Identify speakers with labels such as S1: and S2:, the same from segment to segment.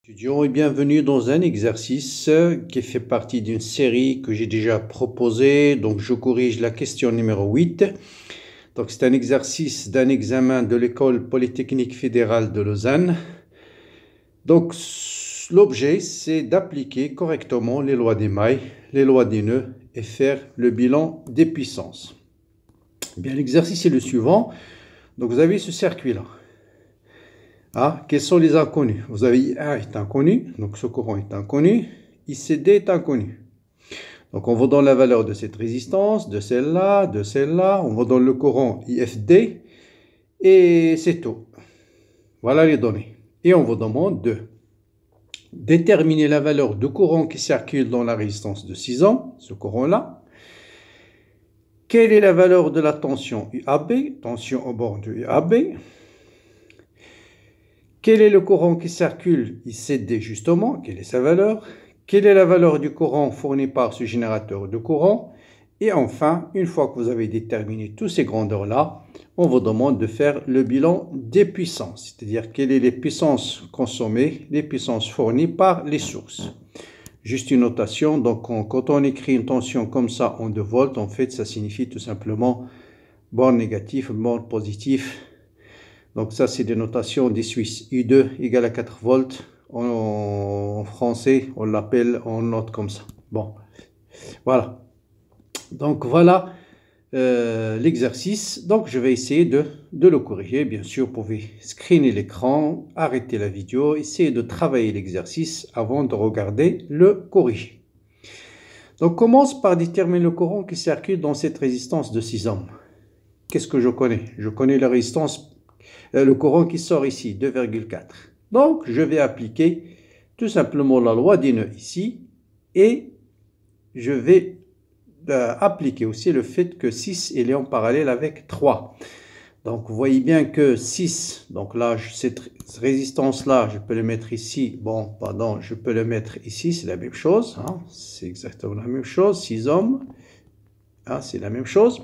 S1: Étudiants et bienvenue dans un exercice qui fait partie d'une série que j'ai déjà proposée. Donc je corrige la question numéro 8. Donc c'est un exercice d'un examen de l'École polytechnique fédérale de Lausanne. Donc l'objet c'est d'appliquer correctement les lois des mailles, les lois des nœuds et faire le bilan des puissances. Bien, l'exercice est le suivant. Donc vous avez ce circuit-là. Quels sont les inconnus? Vous avez I1 est inconnu, donc ce courant est inconnu. ICD est inconnu. Donc on vous donne la valeur de cette résistance, de celle-là, de celle-là. On vous donne le courant IFD et c'est tout. Voilà les données. Et on vous demande de déterminer la valeur du courant qui circule dans la résistance de 6 ohms, ce courant-là. Quelle est la valeur de la tension UAB, tension au bord de UAB? Quel est le courant qui circule ICD justement? Quelle est sa valeur? Quelle est la valeur du courant fourni par ce générateur de courant? Et enfin, une fois que vous avez déterminé toutes ces grandeurs-là, on vous demande de faire le bilan des puissances, c'est-à-dire quelles sont les puissances consommées, les puissances fournies par les sources. Juste une notation, donc quand on écrit une tension comme ça en 2 volts, en fait, ça signifie tout simplement borne négative, borne positive. Donc ça, c'est des notations des Suisses. U2 égale à 4 volts. En français, on l'appelle en note comme ça. Bon, voilà. Donc voilà l'exercice. Donc je vais essayer de le corriger. Bien sûr, vous pouvez screener l'écran, arrêter la vidéo, essayer de travailler l'exercice avant de regarder le corriger. Donc commence par déterminer le courant qui circule dans cette résistance de 6 ohms. Qu'est-ce que je connais? Je connais la résistance. Le courant qui sort ici, 2,4. Donc, je vais appliquer tout simplement la loi des nœuds ici. Et je vais appliquer aussi le fait que 6 est en parallèle avec 3. Donc, vous voyez bien que 6, donc là, cette résistance-là, je peux le mettre ici. Bon, pardon, je peux le mettre ici, c'est la même chose. C'est exactement la même chose, 6 ohms. C'est la même chose.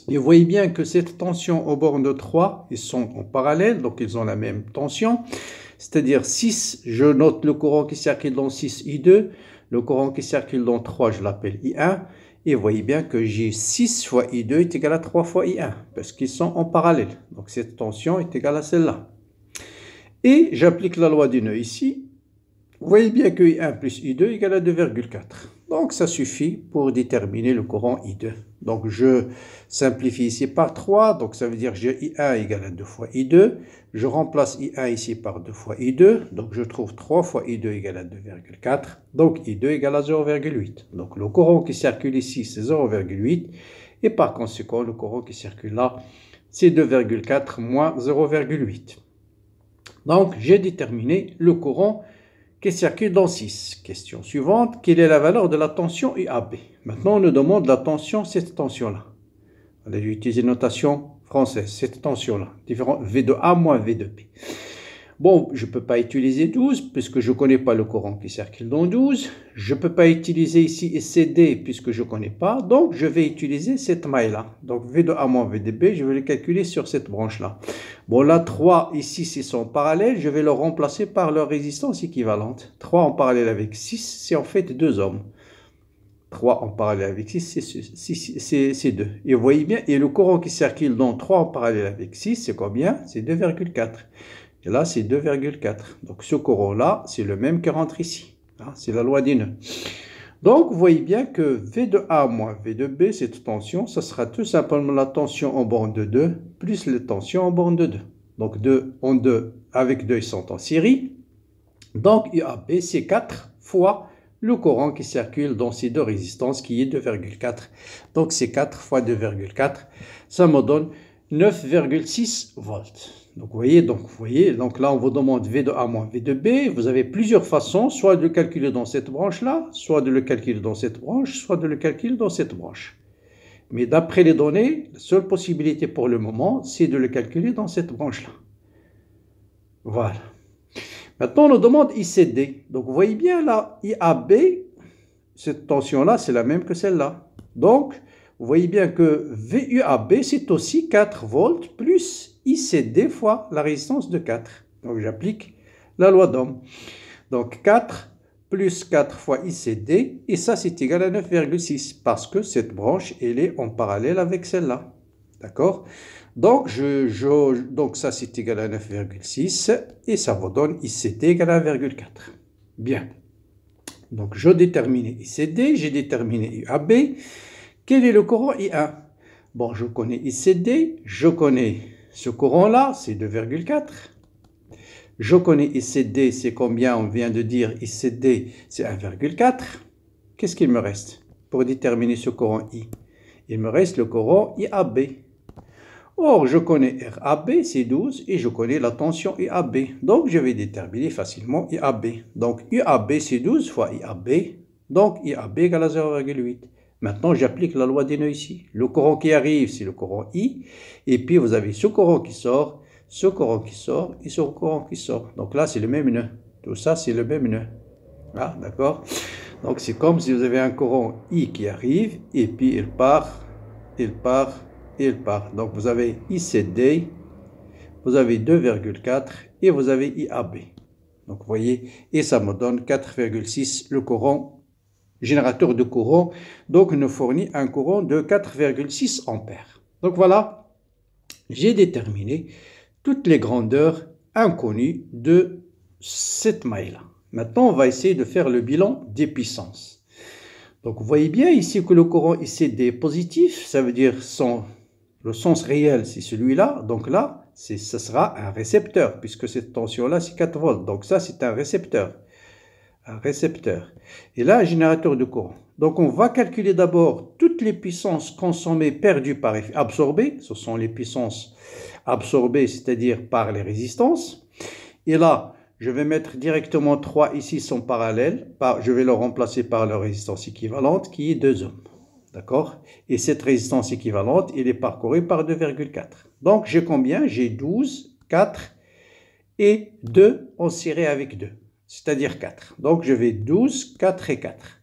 S1: Et vous voyez bien que cette tension au bord de 3, ils sont en parallèle, donc ils ont la même tension. C'est-à-dire 6, je note le courant qui circule dans 6, I2. Le courant qui circule dans 3, je l'appelle I1. Et vous voyez bien que j'ai 6 fois I2 est égal à 3 fois I1, parce qu'ils sont en parallèle. Donc cette tension est égale à celle-là. Et j'applique la loi des nœuds ici. Vous voyez bien que I1 plus I2 égale à 2,4. Donc ça suffit pour déterminer le courant I2. Donc je simplifie ici par 3. Donc ça veut dire que j'ai I1 égale à 2 fois I2. Je remplace I1 ici par 2 fois I2. Donc je trouve 3 fois I2 égale à 2,4. Donc I2 égale à 0,8. Donc le courant qui circule ici c'est 0,8. Et par conséquent le courant qui circule là c'est 2,4 moins 0,8. Donc j'ai déterminé le courant qui circule dans 6. Question suivante, quelle est la valeur de la tension UAB? Maintenant, on nous demande la tension, cette tension-là. Allez, j'ai utilisé une notation française, cette tension-là, différent V de A moins V de B. Bon, je ne peux pas utiliser 12 puisque je ne connais pas le courant qui circule dans 12. Je ne peux pas utiliser ici CD puisque je ne connais pas. Donc, je vais utiliser cette maille-là. Donc, V de A moins V de B, je vais le calculer sur cette branche-là. Bon, là, 3 ici, s'ils sont parallèles, je vais le remplacer par leur résistance équivalente. 3 en parallèle avec 6, c'est en fait 2 ohms. 3 en parallèle avec 6, c'est 2. Et vous voyez bien, et le courant qui circule dans 3 en parallèle avec 6, c'est combien? C'est 2,4. Et là, c'est 2,4. Donc, ce courant-là, c'est le même qui rentre ici. C'est la loi des nœuds. Donc, vous voyez bien que V de A moins V de B, cette tension, ça sera tout simplement la tension en borne de 2 plus la tension en borne de 2. Donc, 2 en 2 avec 2, ils sont en série. Donc, UAB, c'est 4 fois le courant qui circule dans ces deux résistances qui est 2,4. Donc, c'est 4 fois 2,4. Ça me donne 9,6 volts. Donc, vous voyez, donc là, on vous demande V de A moins V de B. Vous avez plusieurs façons, soit de le calculer dans cette branche-là, soit de le calculer dans cette branche, soit de le calculer dans cette branche. Mais d'après les données, la seule possibilité pour le moment, c'est de le calculer dans cette branche-là. Voilà. Maintenant, on nous demande ICD. Donc, vous voyez bien là, IAB, cette tension-là, c'est la même que celle-là. Donc, vous voyez bien que VUAB, c'est aussi 4 volts plus ICD fois la résistance de 4. Donc, j'applique la loi d'Ohm. Donc 4 plus 4 fois ICD, et ça c'est égal à 9,6 parce que cette branche elle est en parallèle avec celle-là. D'accord? Donc, donc ça c'est égal à 9,6 et ça vous donne ICD égal à 1,4. Bien. Donc je détermine ICD, j'ai déterminé IAB. Quel est le courant I1? Bon, je connais ICD, je connais ce courant-là, c'est 2,4. Je connais ICD, c'est combien? On vient de dire ICD, c'est 1,4. Qu'est-ce qu'il me reste pour déterminer ce courant I? Il me reste le courant IAB. Or, je connais RAB, c'est 12, et je connais la tension IAB. Donc, je vais déterminer facilement IAB. Donc, IAB, c'est 12 fois IAB. Donc, IAB égale à 0,8. Maintenant, j'applique la loi des nœuds ici. Le courant qui arrive, c'est le courant I. Et puis, vous avez ce courant qui sort, ce courant qui sort et ce courant qui sort. Donc là, c'est le même nœud. Tout ça, c'est le même nœud. Ah, d'accord? Donc, c'est comme si vous avez un courant I qui arrive, et puis il part, il part, il part. Donc, vous avez ICD, vous avez 2,4 et vous avez IAB. Donc, vous voyez, et ça me donne 4,6 le courant, générateur de courant, donc nous fournit un courant de 4,6 ampères. Donc, voilà, j'ai déterminé toutes les grandeurs inconnues de cette maille-là. Maintenant, on va essayer de faire le bilan des puissances. Donc, vous voyez bien ici que le courant ICD est positif, ça veut dire le sens réel, c'est celui-là. Donc là, ce sera un récepteur, puisque cette tension-là, c'est 4 volts. Donc ça, c'est un récepteur. Un récepteur. Et là, un générateur de courant. Donc on va calculer d'abord toutes les puissances consommées, perdues par effet, absorbées. Ce sont les puissances absorbées, c'est-à-dire par les résistances. Et là, je vais mettre directement 3 ici sont parallèles. Je vais le remplacer par leur résistance équivalente qui est 2 ohms. D'accord? Et cette résistance équivalente, elle est parcourue par 2,4. Donc j'ai combien? J'ai 12, 4 et 2 en série avec 2. C'est-à-dire 4. Donc je vais 12, 4 et 4.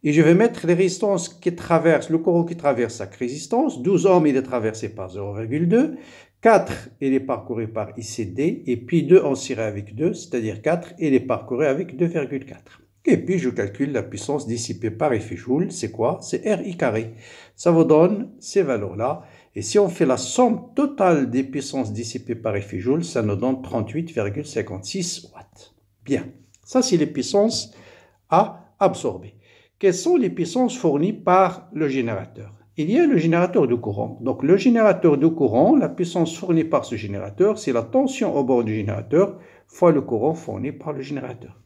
S1: Et je vais mettre les résistances qui traversent, le courant qui traverse chaque résistance. 12 ohms, il est traversé par 0,2. 4, il est parcouru par ICD. Et puis 2 en série avec 2, c'est-à-dire 4, il est parcouru avec 2,4. Et puis je calcule la puissance dissipée par effet Joule. C'est quoi? C'est RI carré. Ça vous donne ces valeurs-là. Et si on fait la somme totale des puissances dissipées par effet Joule, ça nous donne 38,56 watts. Bien, ça c'est les puissances à absorber. Quelles sont les puissances fournies par le générateur? Il y a le générateur de courant. Donc le générateur de courant, la puissance fournie par ce générateur, c'est la tension au bord du générateur fois le courant fourni par le générateur.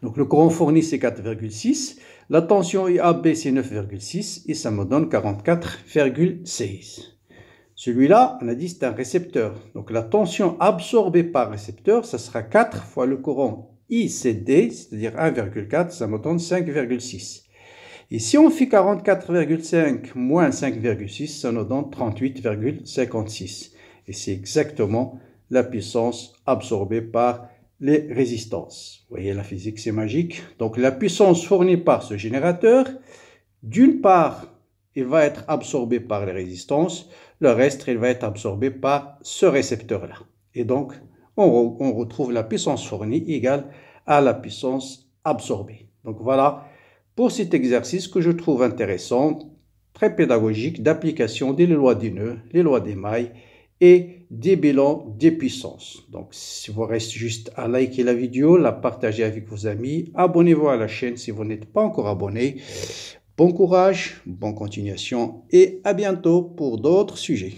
S1: Donc le courant fourni c'est 4,6, la tension IAB c'est 9,6 et ça me donne 44,16. Celui-là, on a dit c'est un récepteur. Donc la tension absorbée par récepteur, ça sera 4 fois le courant ICD, c'est-à-dire 1,4, ça me donne 5,6. Et si on fait 44,5 moins 5,6, ça nous donne 38,56. Et c'est exactement la puissance absorbée par les résistances. Vous voyez, la physique, c'est magique. Donc, la puissance fournie par ce générateur, d'une part, il va être absorbé par les résistances. Le reste, il va être absorbé par ce récepteur-là. Et donc, on retrouve la puissance fournie égale à la puissance absorbée. Donc, voilà pour cet exercice que je trouve intéressant, très pédagogique, d'application des lois des nœuds, les lois des mailles et des bilans des puissances. Donc, si vous restez juste à liker la vidéo, la partager avec vos amis, abonnez-vous à la chaîne si vous n'êtes pas encore abonné. Bon courage, bonne continuation et à bientôt pour d'autres sujets.